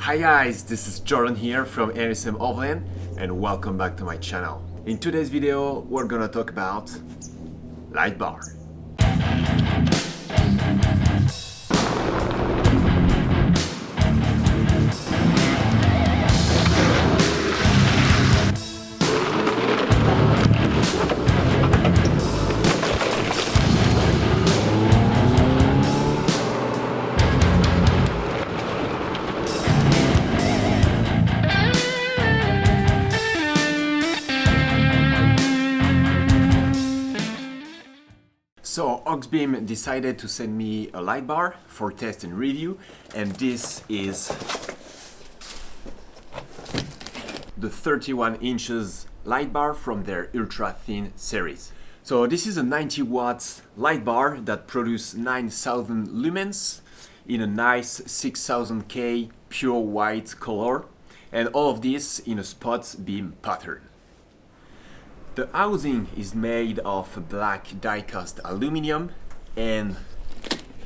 Hi guys, this is Jordan here from Overland and welcome back to my channel. In today's video we're gonna talk about light bar. So Auxbeam decided to send me a light bar for test and review, and this is the 31 inches light bar from their ultra thin series. So this is a 90 watts light bar that produces 9000 lumens in a nice 6000K pure white color, and all of this in a spot beam pattern. The housing is made of black die-cast aluminum and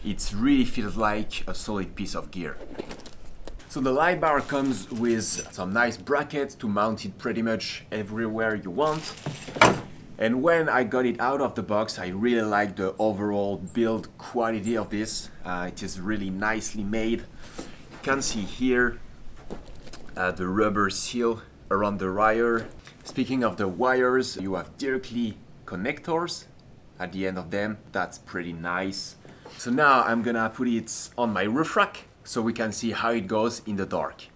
it really feels like a solid piece of gear. So the light bar comes with some nice brackets to mount it pretty much everywhere you want. And when I got it out of the box, I really like the overall build quality of this. It is really nicely made. You can see here the rubber seal around the wire. Speaking of the wires, you have directly connectors at the end of them. That's pretty nice. So now I'm gonna put it on my roof rack so we can see how it goes in the dark.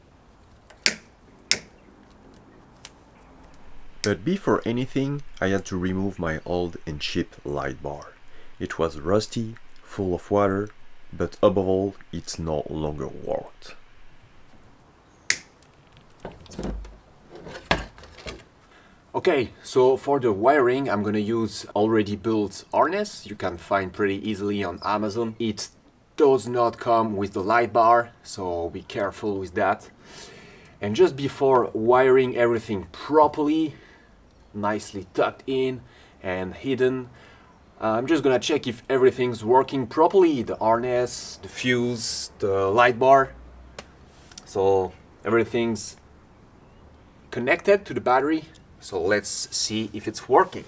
But before anything, I had to remove my old and cheap light bar. It was rusty, full of water, but above all, it no longer worked. Okay, so for the wiring, I'm gonna use already built harness you can find pretty easily on Amazon. It does not come with the light bar, so be careful with that. And just before wiring everything properly, nicely tucked in and hidden, I'm just gonna check if everything's working properly. The harness, the fuse, the light bar. So everything's connected to the battery. So let's see if it's working.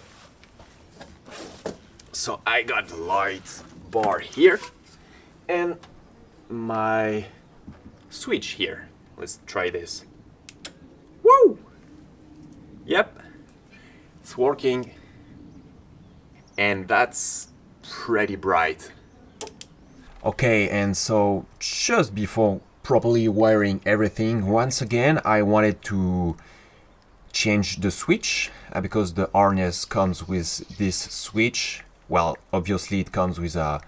So I got the light bar here and my switch here. Let's try this. Woo! Yep, it's working and that's pretty bright. Okay, and so just before properly wiring everything, once again I wanted to change the switch because the harness comes with this switch. Well, obviously it comes with a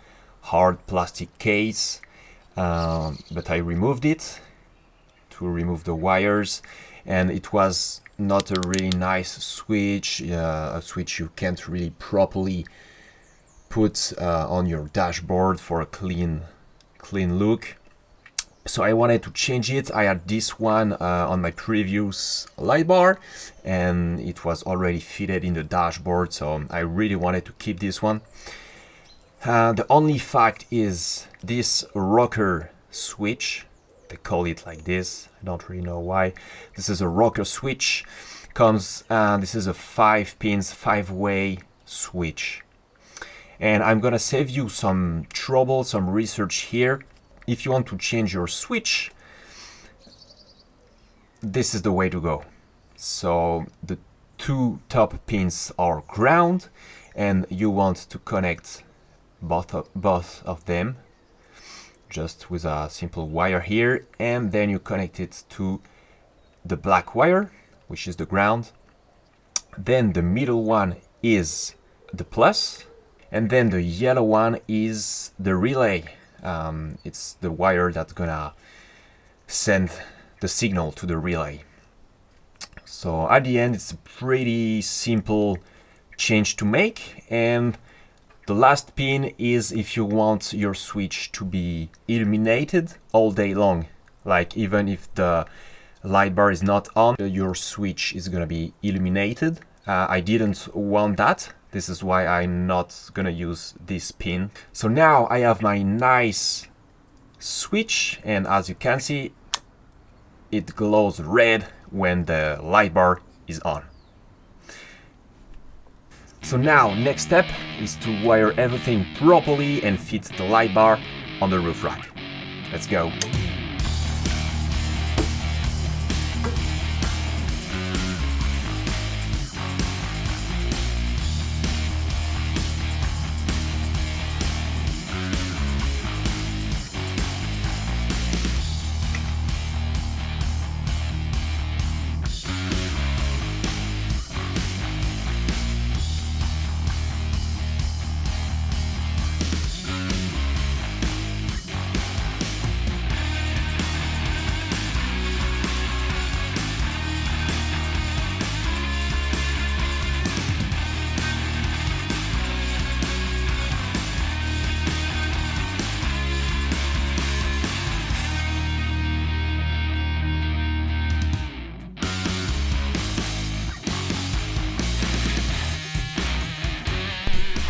hard plastic case, but I removed it to remove the wires, and it was not a really nice switch, a switch you can't really properly put on your dashboard for a clean look. So I wanted to change it. I had this one on my previous light bar and it was already fitted in the dashboard, so I really wanted to keep this one. The only fact is this rocker switch, they call it like this, I don't really know why. This is a rocker switch, comes, this is a 5-pin 5-way switch. And I'm gonna save you some trouble, some research here. If you want to change your switch, this is the way to go. So the two top pins are ground and you want to connect both of them just with a simple wire here, and then you connect it to the black wire, which is the ground. Then the middle one is the plus, and then the yellow one is the relay. It's the wire that's gonna send the signal to the relay. So at the end it's a pretty simple change to make, and the last pin is if you want your switch to be illuminated all day long, like even if the light bar is not on, your switch is gonna be illuminated. I didn't want that. This is why I'm not gonna use this pin. So now I have my nice switch, and as you can see, it glows red when the light bar is on. So now, next step is to wire everything properly and fit the light bar on the roof rack. Let's go.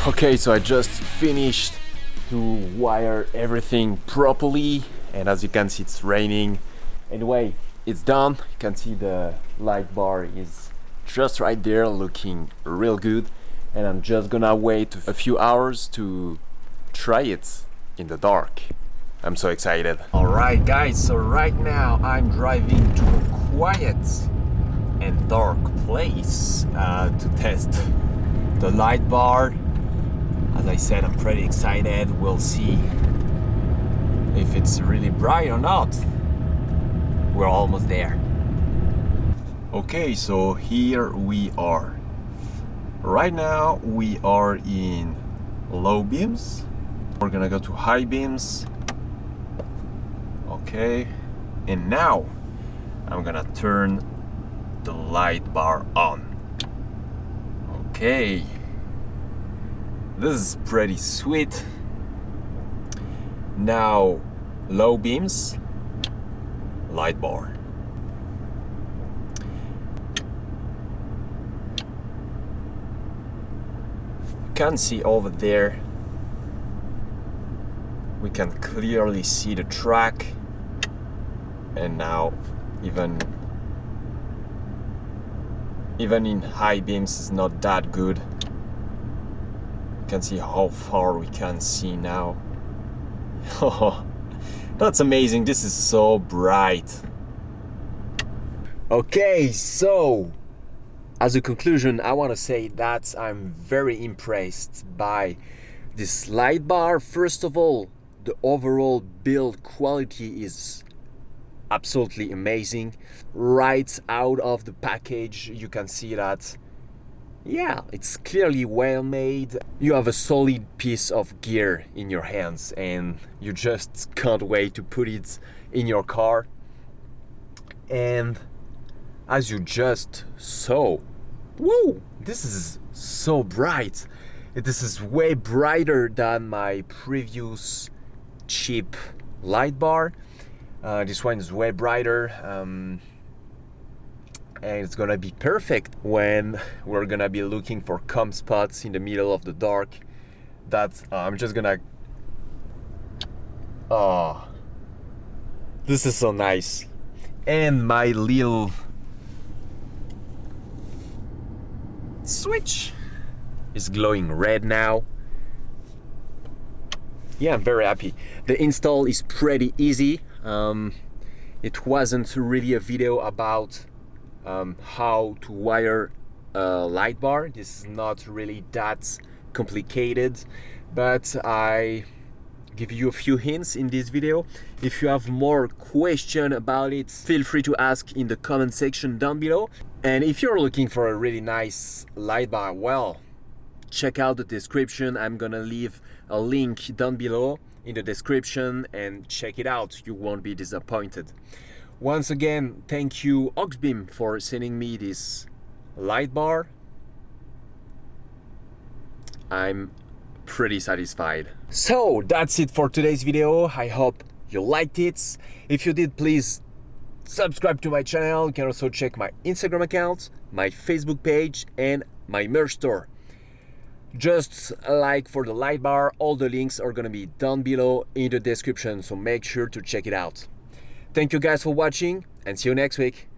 Okay, so I just finished to wire everything properly, and as you can see it's raining. Anyway, it's done. You can see the light bar is just right there looking real good, and I'm just gonna wait a few hours to try it in the dark. I'm so excited. Alright guys, so right now I'm driving to a quiet and dark place to test the light bar. As I said, I'm pretty excited. We'll see if it's really bright or not. We're almost there. Okay, so here we are. Right now we are in low beams. We're gonna go to high beams. Okay, and now I'm gonna turn the light bar on. Okay. This is pretty sweet. Now, low beams, light bar. You can see over there, we can clearly see the track, and now even in high beams it's not that good. Can see how far we can see now. Oh, that's amazing. This is so bright. Okay, so as a conclusion, I want to say that I'm very impressed by this light bar. First of all, the overall build quality is absolutely amazing. Right out of the package, you can see that, yeah, it's clearly well made. You have a solid piece of gear in your hands and you just can't wait to put it in your car. And as you just saw, whoa, this is so bright. This is way brighter than my previous cheap light bar. This one is way brighter. And it's gonna be perfect when we're gonna be looking for calm spots in the middle of the dark. That I'm just gonna, oh, this is so nice. And my little switch is glowing red now. Yeah, I'm very happy. The install is pretty easy. It wasn't really a video about how to wire a light bar. This is not really that complicated, but I give you a few hints in this video. If you have more question about it, feel free to ask in the comment section down below. And if you're looking for a really nice light bar, well, check out the description. I'm gonna leave a link down below in the description and check it out. You won't be disappointed. Once again, thank you Auxbeam for sending me this light bar. I'm pretty satisfied. So that's it for today's video. I hope you liked it. If you did, please subscribe to my channel. You can also check my Instagram account, my Facebook page, and my merch store. Just like for the light bar, all the links are gonna be down below in the description, so make sure to check it out. thank you guys for watching and see you next week.